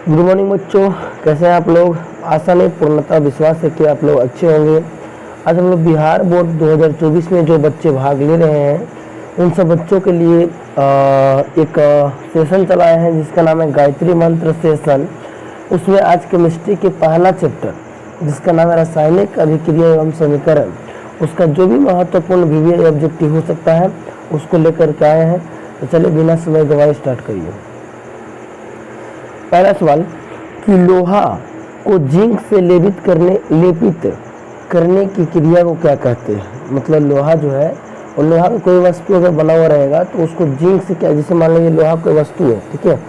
Good morning बच्चों, कैसे हैं आप लोग। आशा नहीं पूर्णतः विश्वास है कि आप लोग अच्छे होंगे। आज हम लोग बिहार बोर्ड 2024 में जो बच्चे भाग ले रहे हैं उन सब बच्चों के लिए एक सेशन चलाए हैं जिसका नाम है गायत्री मंत्र सेशन। उसमें आज केमिस्ट्री के पहला चैप्टर जिसका नाम है रासायनिक अभिक्रिया एवं समीकरण, उसका जो भी महत्वपूर्ण वीवीआई ऑब्जेक्टिव हो सकता है उसको लेकर के आए हैं। तो चलिए बिना समय गवाए स्टार्ट करिए। पहला सवाल कि लोहा को जिंक से लेपित करने की क्रिया को क्या कहते हैं। मतलब लोहा जो है और लोहा का कोई वस्तु अगर बना हुआ रहेगा तो उसको जिंक से क्या, जैसे मान लीजिए लोहा कोई वस्तु है, ठीक है,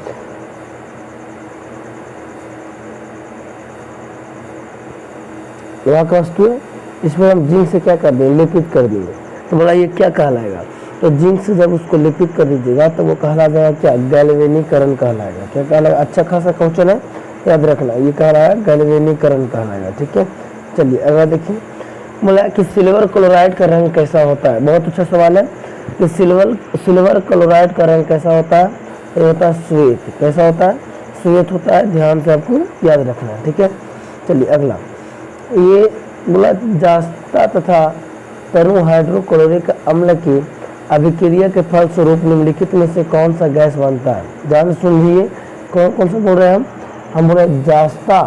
लोहा का वस्तु है, इसमें हम जिंक से क्या कर देंगे, लेपित कर देंगे। तो बोला ये क्या कहलाएगा। तो जिंक से जब उसको लेपित कर दीजिएगा तो वो कहला जाएगा क्या, गैल्वेनीकरण कहलाएगा। क्या कहलाएगा, अच्छा खासा क्वेश्चन है, याद रखना, ये कह रहा है गैल्वेनीकरण कहलाएगा। ठीक है, चलिए अगला देखिए। बोला कि सिल्वर क्लोराइड का रंग कैसा होता है। बहुत अच्छा सवाल है कि सिल्वर क्लोराइड का रंग कैसा होता है। ये होता है श्वेत। कैसा होता है, श्वेत होता है। ध्यान से आपको याद रखना है। ठीक है, चलिए अगला। ये बोला जास्ता तथा तरु हाइड्रोक्लोरिक अम्ल की अभिक्रिया के फलस्वरूप निम्नलिखित में से कौन सा गैस बनता है। ध्यान सुन लीजिए, कौन कौन सा बोल रहे हैं हम बोल रहे हैं जास्ता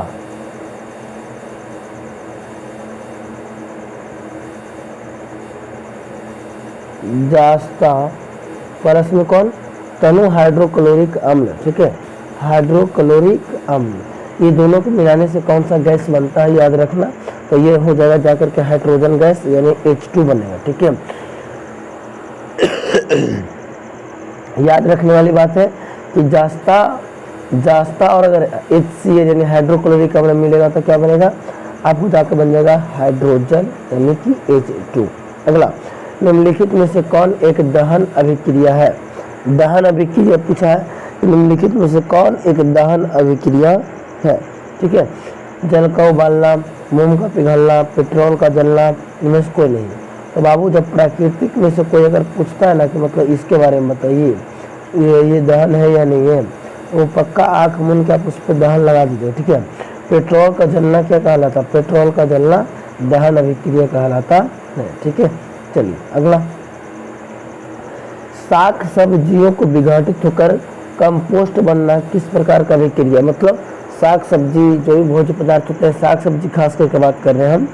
परस में कौन, तनु हाइड्रोक्लोरिक अम्ल। ठीक है, हाइड्रोक्लोरिक अम्ल, ये दोनों को मिलाने से कौन सा गैस बनता है, याद रखना। तो ये हो जाएगा जाकर के हाइड्रोजन गैस यानी H2 बनेगा। ठीक है, याद रखने वाली बात है कि जास्ता और अगर HCl यानी हाइड्रोक्लोरिक अम्ल मिलेगा तो क्या बनेगा, आपको जाकर बन जाएगा हाइड्रोजन यानी कि H2। अगला, निम्नलिखित में से कौन एक दहन अभिक्रिया है। दहन अभिक्रिया पूछा है, निम्नलिखित में से कौन एक दहन अभिक्रिया है। ठीक है, जल का उबालना, मोम का पिघलना, पेट्रोल का जलना, इनमें से कोई नहीं। तो बाबू जब प्राकृतिक में से कोई अगर पूछता है ना कि मतलब इसके बारे में बताइए, ये दहन है या नहीं है, तो वो पक्का आँख मूंद के आप उस पर दहन लगा दीजिए। ठीक है, पेट्रोल का जलना क्या कहलाता, पेट्रोल का जलना दहन अभिक्रिया कहलाता है। ठीक है, चलिए अगला। शाक सब्जियों को विघटित होकर कंपोस्ट बनना किस प्रकार का अभिक्रिया। मतलब साग सब्जी जो भी भोज्य पदार्थ होते हैं, साग सब्जी खास करके बात कर रहे हैं हम,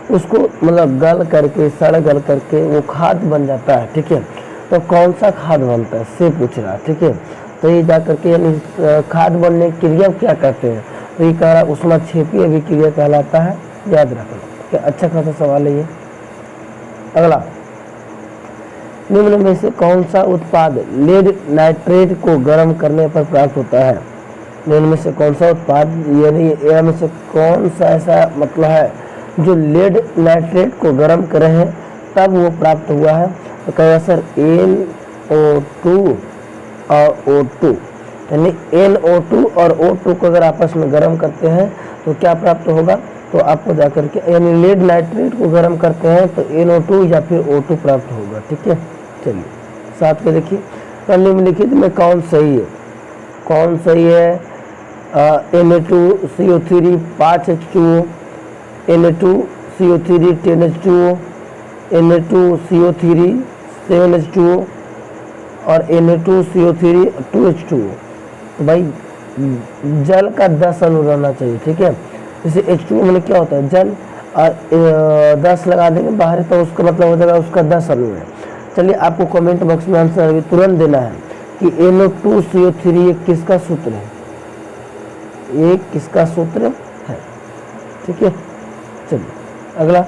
उसको मतलब गल करके गल करके वो खाद बन जाता है। ठीक है, तो कौन सा खाद बनता है से पूछ रहा है। ठीक है, तो ये जा करके यानी खाद बनने की क्रिया क्या कहते हैं, तो ये कह रहा है ऊष्माक्षेपी अभिक्रिया कहलाता है, याद रखना। ठीक है, अच्छा खासा सवाल है ये। अगला, निम्न में से कौन सा उत्पाद लेड नाइट्रेट को गर्म करने पर प्राप्त होता है। निम्न में से कौन सा उत्पाद यानी में से कौन सा ऐसा मतलब है जो लेड नाइट्रेट को गर्म करे हैं तब वो प्राप्त हुआ है। तो कहेगा सर NO2 और O2, यानी NO2 और O2 को अगर आपस में गर्म करते हैं तो क्या प्राप्त होगा, तो आपको जाकर के यानी लेड नाइट्रेट को गर्म करते हैं तो NO2 या फिर O2 प्राप्त होगा। ठीक है, चलिए साथ में देखिए। तो निम्नलिखित में कौन सही है, कौन सही है। Na2CO3 5H2O, Na2CO3 10H2O, Na2CO3 7H2O और Na2CO3 2H2O। तो भाई जल का 10 अणु रहना चाहिए। ठीक है, जैसे H2O में क्या होता है जल, और 10 लगा देंगे बाहर तो उसका मतलब हो जाएगा उसका 10 अणु है। चलिए आपको कमेंट बॉक्स में आंसर अभी तुरंत देना है कि NO2CO3 किसका सूत्र है, ये किसका सूत्र है। ठीक है, चलिए अगला।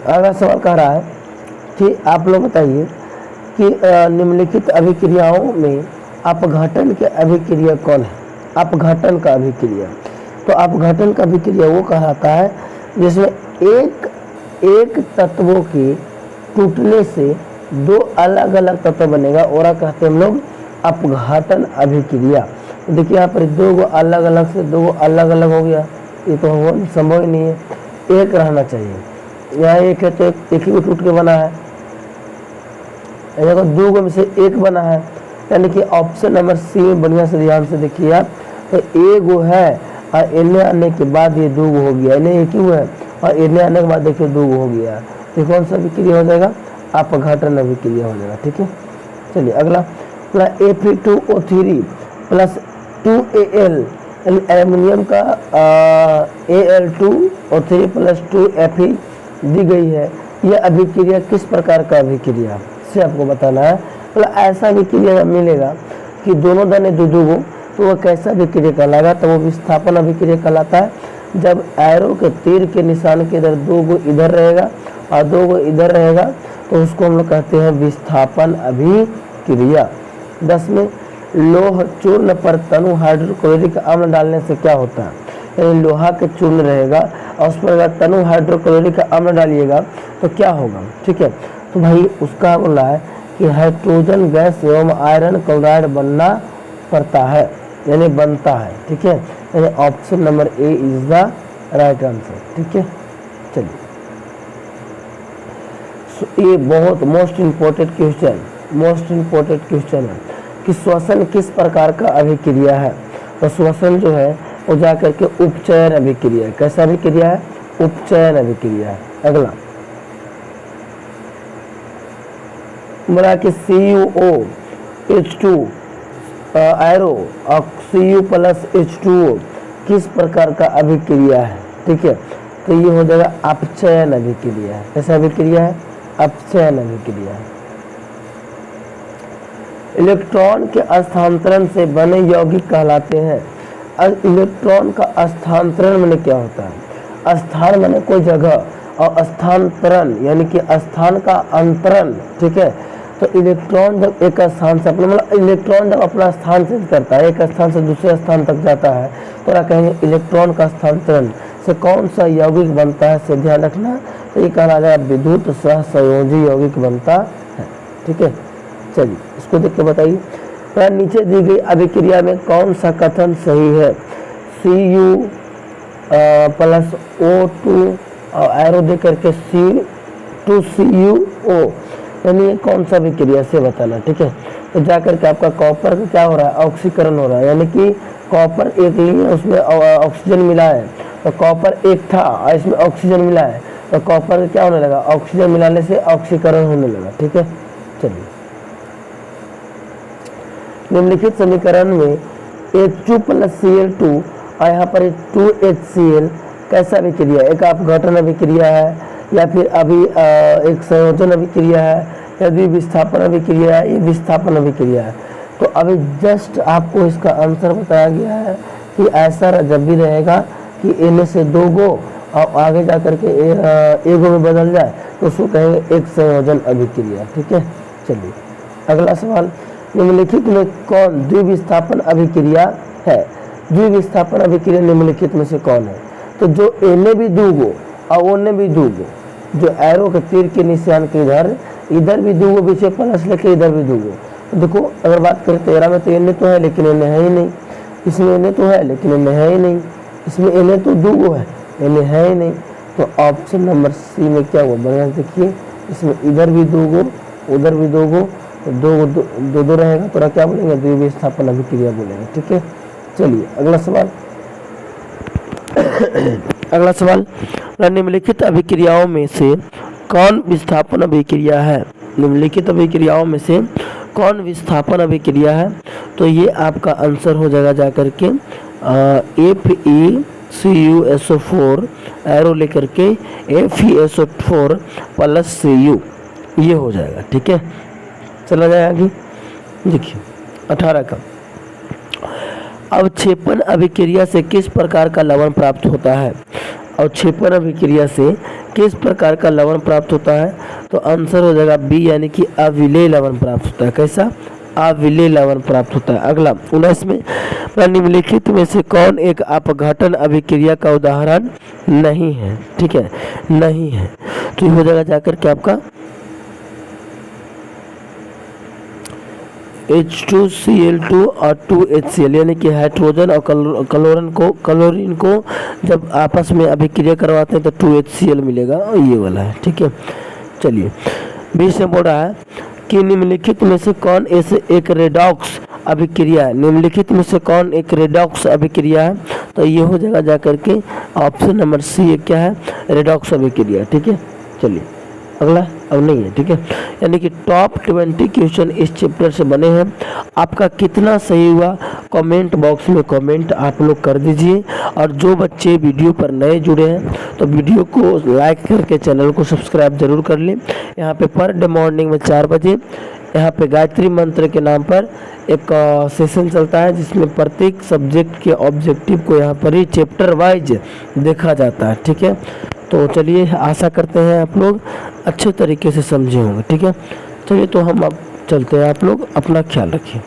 अगला सवाल कह रहा है कि आप लोग बताइए कि निम्नलिखित अभिक्रियाओं में अपघटन की अभिक्रिया कौन है। अपघटन का अभिक्रिया, तो अपघटन का अभिक्रिया वो कहलाता है जिसमें एक तत्वों के टूटने से दो अलग अलग तत्व बनेगा, और कहते हैं हम लोग अपघटन अभिक्रिया। देखिए यहाँ पर दो गो अलग अलग से दो अलग अलग हो गया, ये तो संभव ही नहीं है, एक रहना चाहिए। यहाँ एक है तो एक ही को टूट के बना है, देखो दो गो में से एक बना है, यानी कि ऑप्शन नंबर सी में बढ़िया से ध्यान से देखिए आप, तो ए गो है और एने आने के बाद ये दो गो हो गया, इन्हें एक ही हुआ है और एने आने के बाद देखिए दो गो हो गया, ये कौन सा अभिक्रिया हो जाएगा, अपघटन अभिक्रिया हो जाएगा। ठीक है, चलिए अगला Fe2O3 प्लस 2Al, एल्यूमिनियम का Al2O3 प्लस 2Fe दी गई है, यह अभिक्रिया किस प्रकार का अभिक्रिया से आपको बताना है। मतलब ऐसा अभिक्रिया जब मिलेगा कि दोनों दाने दो दो गो, तो वह कैसा अभिक्रिया कहलाएगा, तो वो विस्थापन अभिक्रिया कहलाता है। जब एरो के तीर के निशान के इधर दो गो इधर रहेगा और दो गो इधर रहेगा, तो उसको हम लोग कहते हैं विस्थापन अभिक्रिया। 10 में लोह चूर्ण पर तनु हाइड्रोक्लोरिक अम्ल डालने से क्या होता है, यानी लोहा के चूर्ण रहेगा और उस पर अगर तनु हाइड्रोक्लोरिक अम्ल डालिएगा तो क्या होगा। ठीक है, तो भाई उसका बोला है कि हाइड्रोजन गैस एवं आयरन क्लोराइड बनना पड़ता है, यानी बनता है। ठीक है, यानी option number A is the right answer. ठीक है, चलिए ये बहुत मोस्ट इम्पोर्टेंट क्वेश्चन है कि श्वसन किस प्रकार का अभिक्रिया है। तो श्वसन जो है वो जाकर के उपचयन अभिक्रिया है। कैसा अभिक्रिया है, उपचयन अभिक्रिया है। अगला बोला कि CuOH2 एरो और Cu प्लस H2O किस प्रकार का अभिक्रिया है। ठीक है, तो ये हो जाएगा अपचयन अभिक्रिया है। कैसा अभिक्रिया है, अपचयन अभिक्रिया है। इलेक्ट्रॉन के स्थानांतरण से बने यौगिक कहलाते हैं। इलेक्ट्रॉन का स्थानांतरण माने क्या होता है, स्थान माने कोई जगह और स्थानांतरण यानी कि स्थान का अंतरण। ठीक है, तो इलेक्ट्रॉन जब एक स्थान से अपना मतलब इलेक्ट्रॉन जब अपना स्थान चेंज करता है, एक स्थान से दूसरे स्थान तक जाता है, तो क्या कहेंगे इलेक्ट्रॉन का स्थानांतरण से कौन सा यौगिक बनता है, से ध्यान रखना। तो ये कहा जाएगा विद्युत सहसंयोजी यौगिक बनता है। ठीक है, चलिए इसको देख के बताइए। तो नीचे दी गई अभिक्रिया में कौन सा कथन सही है, Cu प्लस O2 और एरो दे करके C2CuO, यानी कौन सा अभिक्रिया से बताना। ठीक है, तो जाकर के आपका कॉपर का क्या हो रहा है, ऑक्सीकरण हो रहा है, यानी कि कॉपर एक लिए उसमें ऑक्सीजन मिला है, तो कॉपर एक था और इसमें ऑक्सीजन मिला है, तो कॉपर क्या होने लगा, ऑक्सीजन मिलाने से ऑक्सीकरण होने लगा। ठीक है, चलिए निम्नलिखित समीकरण में H2 प्लस Cl2 और यहाँ पर 2HCl कैसा अभिक्रिया है, एक अपघटन अभिक्रिया है या फिर अभी एक संयोजन अभिक्रिया है या विस्थापन अभिक्रिया है, ये विस्थापन अभिक्रिया है। तो अभी जस्ट आपको इसका आंसर बताया गया है कि ऐसा जब भी रहेगा कि इनमें से दो गो और आगे जा करके एक गो में बदल जाए तो उसको कहेंगे एक संयोजन अभिक्रिया। ठीक है, चलिए अगला सवाल, निम्नलिखित में कौन द्विविस्थापन अभिक्रिया है। द्विविस्थापन अभिक्रिया निम्नलिखित में से कौन है, तो जो इन्हें भी दो गो और उन्हें भी दो गो, जो एरो के तीर के निशान के इधर भी दो गो पीछे प्लस लेके इधर भी दो गो। तो देखो अगर बात करें 13 में तो इन्हें तो है लेकिन इन्हें है ही नहीं, इसमें इन्हें तो है लेकिन इन्हें है ही नहीं, इसमें इन्हें तो दो गो है इन्हें है ही नहीं। तो ऑप्शन नंबर सी में क्या हुआ, बढ़िया देखिए, इसमें इधर भी दो गो उधर भी दो गो, तो दो रहेगा तो क्या बोलेंगे, द्विविस्थापन अभिक्रिया बोलेंगे। ठीक है, चलिए अगला सवाल अगला सवाल, निम्नलिखित अभिक्रियाओं में से कौन विस्थापन अभिक्रिया है। निम्नलिखित अभिक्रियाओं में से कौन विस्थापन अभिक्रिया है, तो ये आपका आंसर हो जाएगा जाकर के FeCuSO4 एरो लेकर के FeSO4 प्लस Cu, ये हो जाएगा। ठीक है, चला जाए आगे। देखिए 18 का, अवक्षेपण अभिक्रिया से किस प्रकार का लवण प्राप्त होता है। अवक्षेपण अभिक्रिया से किस प्रकार का लवण प्राप्त होता है, तो आंसर हो जाएगा बी, यानी कि अविलेय लवण प्राप्त होता है। कैसा, अविलेय लवण प्राप्त होता है। अगला 19 में, निम्नलिखित में से कौन एक अपघटन अभिक्रिया का उदाहरण नहीं है। ठीक है, नहीं है, तो ये हो जाएगा जाकर के आपका H2Cl2 और 2HCl, यानी कि हाइड्रोजन और क्लोरीन को जब आपस में अभिक्रिया करवाते हैं तो 2HCl मिलेगा, ये वाला है। ठीक है, चलिए 20 में बोल रहा है कि निम्नलिखित में से कौन ऐसे एक रेडॉक्स अभिक्रिया है, निम्नलिखित में से कौन एक रेडॉक्स अभिक्रिया है, तो ये हो जाएगा जाकर के ऑप्शन नंबर सी, ये क्या है, रेडॉक्स अभिक्रिया। ठीक है, चलिए अगला अब नहीं है। ठीक है, यानी कि टॉप 20 क्वेश्चन इस चैप्टर से बने हैं। आपका कितना सही हुआ कमेंट बॉक्स में कमेंट आप लोग कर दीजिए, और जो बच्चे वीडियो पर नए जुड़े हैं तो वीडियो को लाइक करके चैनल को सब्सक्राइब जरूर कर लें। यहाँ पे पर डे मॉर्निंग में 4 बजे यहाँ पे गायत्री मंत्र के नाम पर एक सेशन चलता है, जिसमें प्रत्येक सब्जेक्ट के ऑब्जेक्टिव को यहाँ पर ही चैप्टर वाइज देखा जाता है। ठीक है, तो चलिए आशा करते हैं आप लोग अच्छे तरीके से समझे होंगे। ठीक है, चलिए तो हम अब चलते हैं, आप लोग अपना ख्याल रखिए।